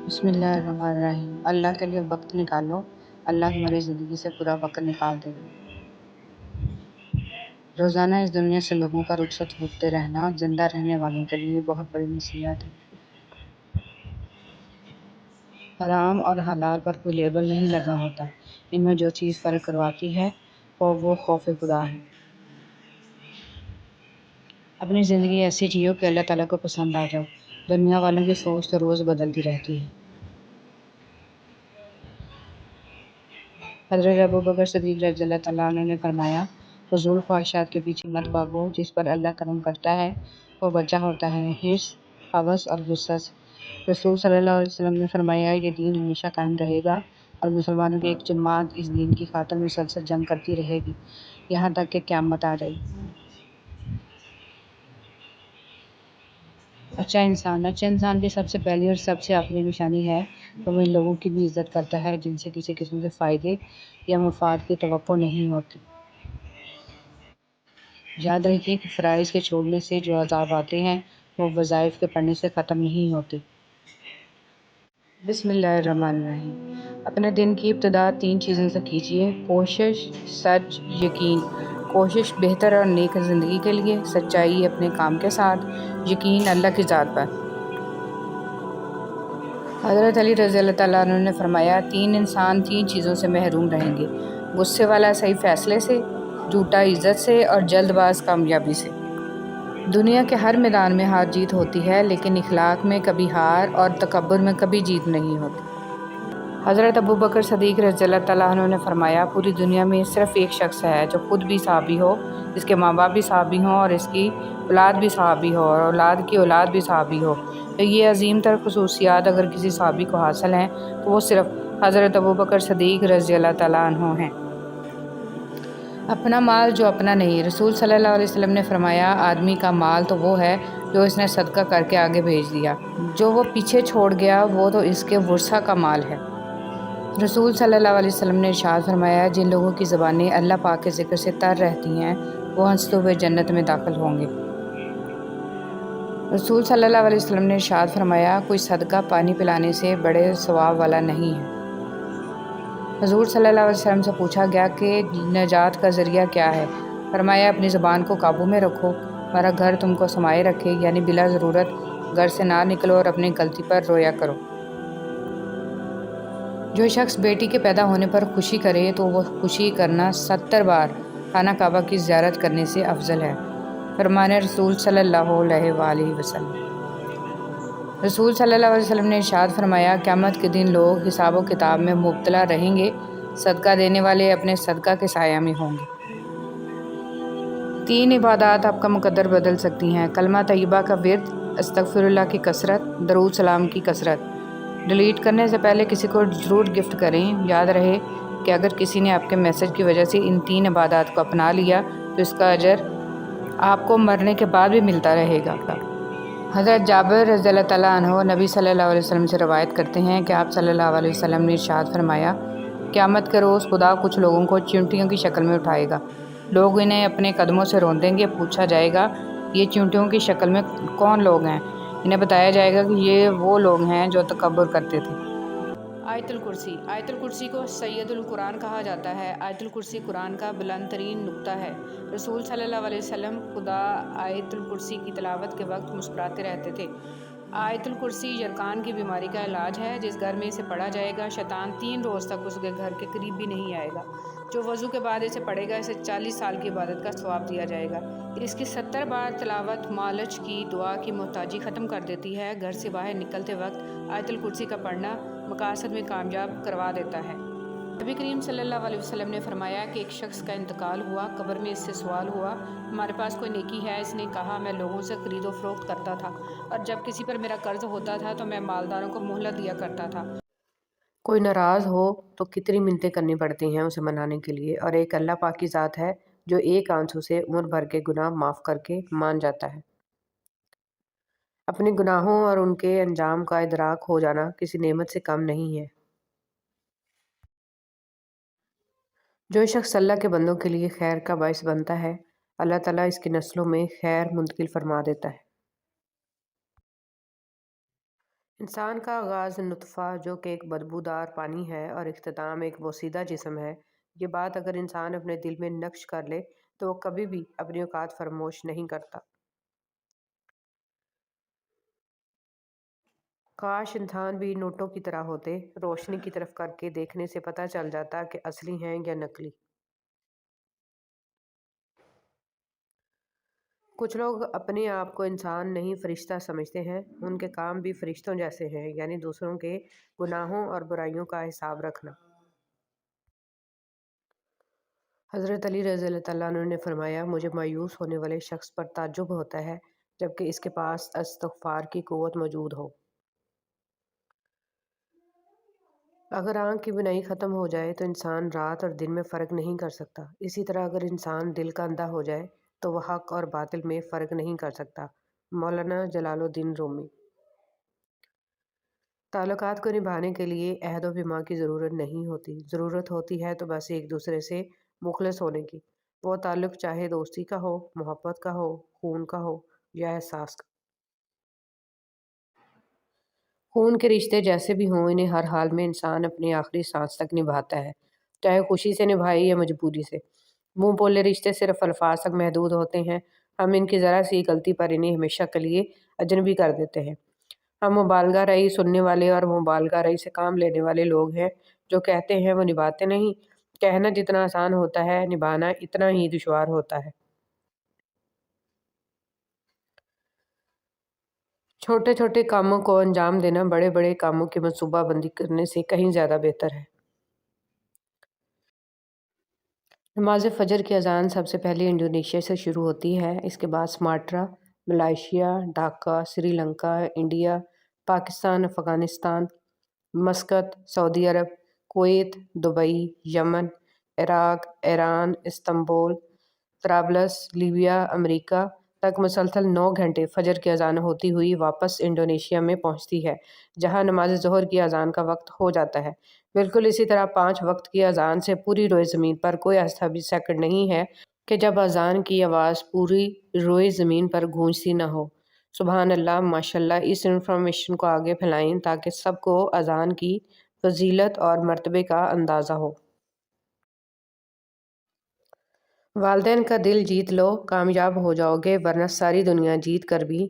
بسم اللہ الرحمن الرحیم۔ اللہ کے لیے وقت نکالو، اللہ ہماری زندگی سے پورا وقت نکال دے گا۔ روزانہ اس دنیا سے لوگوں کا رخصت ہوتے رہنا زندہ رہنے والوں کے لیے بہت بڑی نصیحت ہے۔ حرام اور حلال پر کوئی لیبل نہیں لگا ہوتا، ان میں جو چیز فرق کرواتی ہے وہ خوف خدا ہے۔ اپنی زندگی ایسی جیو کہ اللہ تعالیٰ کو پسند آ جاؤ۔ دنیا والوں کی سوچ تو روز بدلتی رہتی ہے۔ حضرت ابوبکر صدیق رضی اللہ تعالیٰ عنہ نے فرمایا، فضول خواہشات کے پیچھے مت بھاگو، جس پر اللہ کرم کرتا ہے وہ بچا ہوتا ہے حرص، ہوس اور غصہ سے۔ رسول صلی اللہ علیہ وسلم نے فرمایا، یہ دین ہمیشہ قائم رہے گا اور مسلمانوں کی ایک جماعت اس دین کی خاطر مسلسل جنگ کرتی رہے گی یہاں تک کہ قیامت آ جائے۔ اچھا انسان کی سب سے پہلی اور سب سے آخری نشانی ہے کہ وہ ان لوگوں کی بھی عزت کرتا ہے جن سے کسی قسم کے فائدے یا مفاد کی توقع نہیں ہوتی۔ یاد رکھیے کہ فرائض کے چھوڑنے سے جو عذاب آتے ہیں وہ وظائف کے پڑھنے سے ختم نہیں ہوتے۔ بسم اللہ الرحمن الرحیم۔ اپنے دن کی ابتدا 3 چیزوں سے کیجیے: کوشش، سچ، یقین۔ کوشش بہتر اور نیک زندگی کے لیے، سچائی اپنے کام کے ساتھ، یقین اللہ کی ذات پر۔ حضرت علی رضی اللہ تعالیٰ عنہ نے فرمایا، 3 انسان 3 چیزوں سے محروم رہیں گے: غصے والا صحیح فیصلے سے، جھوٹا عزت سے اور جلد باز کامیابی سے۔ دنیا کے ہر میدان میں ہار جیت ہوتی ہے، لیکن اخلاق میں کبھی ہار اور تکبر میں کبھی جیت نہیں ہوتی۔ حضرت ابوبکر صدیق رضی اللہ تعالیٰ عنہ نے فرمایا، پوری دنیا میں صرف ایک شخص ہے جو خود بھی صحابی ہو، اس کے ماں باپ بھی صحابی ہوں اور اس کی اولاد بھی صحابی ہو اور اولاد کی اولاد بھی صحابی ہو۔ یہ عظیم تر خصوصیات اگر کسی صحابی کو حاصل ہیں تو وہ صرف حضرت ابوبکر صدیق رضی اللہ تعالیٰ عنہ ہیں۔ اپنا مال جو اپنا نہیں۔ رسول صلی اللہ علیہ وسلم نے فرمایا، آدمی کا مال تو وہ ہے جو اس نے صدقہ کر کے آگے بھیج دیا، جو وہ پیچھے چھوڑ گیا وہ تو اس کے ورثہ کا مال ہے۔ رسول صلی اللہ علیہ وسلم نے ارشاد فرمایا، جن لوگوں کی زبانیں اللہ پاک کے ذکر سے تر رہتی ہیں وہ ہنستے ہوئے جنت میں داخل ہوں گے۔ رسول صلی اللہ علیہ وسلم نے ارشاد فرمایا، کوئی صدقہ پانی پلانے سے بڑے ثواب والا نہیں ہے۔ حضور صلی اللہ علیہ وسلم سے پوچھا گیا کہ نجات کا ذریعہ کیا ہے؟ فرمایا، اپنی زبان کو قابو میں رکھو، ہمارا گھر تم کو سمائے رکھے، یعنی بلا ضرورت گھر سے نہ نکلو اور اپنی غلطی پر رویا کرو۔ جو شخص بیٹی کے پیدا ہونے پر خوشی کرے تو وہ خوشی کرنا 70 بار خانہ کعبہ کی زیارت کرنے سے افضل ہے۔ فرمان رسول صلی اللہ علیہ وآلہ وسلم۔ رسول صلی اللہ علیہ وسلم نے ارشاد فرمایا، قیامت کے دن لوگ حساب و کتاب میں مبتلا رہیں گے، صدقہ دینے والے اپنے صدقہ کے سایہ میں ہوں گے۔ 3 عبادات آپ کا مقدر بدل سکتی ہیں: کلمہ طیبہ کا ورد، استغفر اللہ کی کثرت، درود سلام کی کثرت۔ ڈیلیٹ کرنے سے پہلے کسی کو ضرور گفٹ کریں۔ یاد رہے کہ اگر کسی نے آپ کے میسج کی وجہ سے ان 3 عبادات کو اپنا لیا تو اس کا اجر آپ کو مرنے کے بعد بھی ملتا رہے گا۔ حضرت جابر رضی اللہ تعالیٰ عنہ نبی صلی اللہ علیہ وسلم سے روایت کرتے ہیں کہ آپ صلی اللہ علیہ وسلم نے ارشاد فرمایا، قیامت کے روز خدا کچھ لوگوں کو چیونٹیوں کی شکل میں اٹھائے گا۔ لوگ انہیں اپنے قدموں سے روندیں گے، پوچھا جائے گا، یہ چیونٹیوں کی شکل میں کون لوگ ہیں؟ انہیں بتایا جائے گا کہ یہ وہ لوگ ہیں جو تکبر کرتے تھے۔ آیت الکرسی۔ آیت الکرسی کو سید القرآن کہا جاتا ہے۔ آیت الکرسی قرآن کا بلند ترین نقطہ ہے۔ رسول صلی اللہ علیہ وسلم خدا آیت الکرسی کی تلاوت کے وقت مسکراتے رہتے تھے۔ آیت الکرسی یرقان کی بیماری کا علاج ہے۔ جس گھر میں اسے پڑھا جائے گا، شیطان 3 روز تک اس کے گھر کے قریب بھی نہیں آئے گا۔ جو وضو کے بعد اسے پڑھے گا، اسے 40 سال کی عبادت کا ثواب دیا جائے گا۔ اس کی 70 بار تلاوت معالج کی دعا کی محتاجی ختم کر دیتی ہے۔ گھر سے باہر نکلتے وقت آیت الکرسی کا پڑھنا مقاصد میں کامیاب کروا دیتا ہے۔ نبی کریم صلی اللہ علیہ وسلم نے فرمایا کہ ایک شخص کا انتقال ہوا، قبر میں اس سے سوال ہوا، ہمارے پاس کوئی نیکی ہے؟ اس نے کہا، میں لوگوں سے خرید و فروخت کرتا تھا اور جب کسی پر میرا قرض ہوتا تھا تو میں مالداروں کو مہلت دیا کرتا تھا۔ کوئی ناراض ہو تو کتنی منتیں کرنی پڑتی ہیں اسے منانے کے لیے، اور ایک اللہ پاک کی ذات ہے جو ایک آنسو سے عمر بھر کے گناہ معاف کر کے مان جاتا ہے۔ اپنے گناہوں اور ان کے انجام کا ادراک ہو جانا کسی نعمت سے کم نہیں ہے۔ جو شخص اللہ کے بندوں کے لیے خیر کا باعث بنتا ہے، اللہ تعالیٰ اس کی نسلوں میں خیر منتقل فرما دیتا ہے۔ انسان کا آغاز نطفہ جو کہ ایک بدبودار پانی ہے اور اختتام ایک بوسیدہ جسم ہے، یہ بات اگر انسان اپنے دل میں نقش کر لے تو وہ کبھی بھی اپنی اوقات فراموش نہیں کرتا۔ کاش انسان بھی نوٹوں کی طرح ہوتے، روشنی کی طرف کر کے دیکھنے سے پتہ چل جاتا کہ اصلی ہیں یا نقلی۔ کچھ لوگ اپنے آپ کو انسان نہیں فرشتہ سمجھتے ہیں، ان کے کام بھی فرشتوں جیسے ہیں، یعنی دوسروں کے گناہوں اور برائیوں کا حساب رکھنا۔ حضرت علی رضی اللہ عنہ نے فرمایا، مجھے مایوس ہونے والے شخص پر تعجب ہوتا ہے جبکہ اس کے پاس استغفار کی قوت موجود ہو۔ اگر آنکھ کی بینائی ختم ہو جائے تو انسان رات اور دن میں فرق نہیں کر سکتا، اسی طرح اگر انسان دل کا اندھا ہو جائے تو وہ حق اور باطل میں فرق نہیں کر سکتا۔ مولانا جلال الدین رومی۔ تعلقات کو نبھانے کے لیے عہد و پیمان کی ضرورت نہیں ہوتی، ضرورت ہوتی ہے تو بس ایک دوسرے سے مخلص ہونے کی۔ وہ تعلق چاہے دوستی کا ہو، محبت کا ہو، خون کا ہو یا احساس کا۔ خون کے رشتے جیسے بھی ہوں، انہیں ہر حال میں انسان اپنی آخری سانس تک نبھاتا ہے، چاہے خوشی سے نبھائے یا مجبوری سے۔ منہ بولے رشتے صرف الفاظ تک محدود ہوتے ہیں، ہم ان کی ذرا سی غلطی پر انہیں ہمیشہ کے لیے اجنبی کر دیتے ہیں۔ ہم مبالغہ رئی سننے والے اور مبالغہ رئی سے کام لینے والے لوگ ہیں، جو کہتے ہیں وہ نبھاتے نہیں۔ کہنا جتنا آسان ہوتا ہے، نبھانا اتنا ہی دشوار ہوتا ہے۔ چھوٹے چھوٹے کاموں کو انجام دینا بڑے بڑے کاموں کی منصوبہ بندی کرنے سے کہیں زیادہ بہتر ہے۔ نماز فجر کی اذان سب سے پہلے انڈونیشیا سے شروع ہوتی ہے، اس کے بعد Sumatra, Malaysia, Dhaka, Sri Lanka, India, Pakistan, Afghanistan, Muscat, سعودی عرب، کویت، دبئی، یمن، عراق، ایران، استنبول، طرابلس، لیبیا، امریکہ تک مسلسل 9 گھنٹے فجر کی اذان ہوتی ہوئی واپس انڈونیشیا میں پہنچتی ہے، جہاں نماز ظہر کی اذان کا وقت ہو جاتا ہے۔ بالکل اسی طرح 5 وقت کی اذان سے پوری روئے زمین پر کوئی ایسا بھی سیکنڈ نہیں ہے کہ جب اذان کی آواز پوری روئے زمین پر گونجتی نہ ہو۔ سبحان اللہ، ماشاءاللہ، اس انفارمیشن کو آگے پھیلائیں تاکہ سب کو اذان کی فضیلت اور مرتبے کا اندازہ ہو۔ والدین کا دل جیت لو، کامیاب ہو جاؤ گے، ورنہ ساری دنیا جیت کر بھی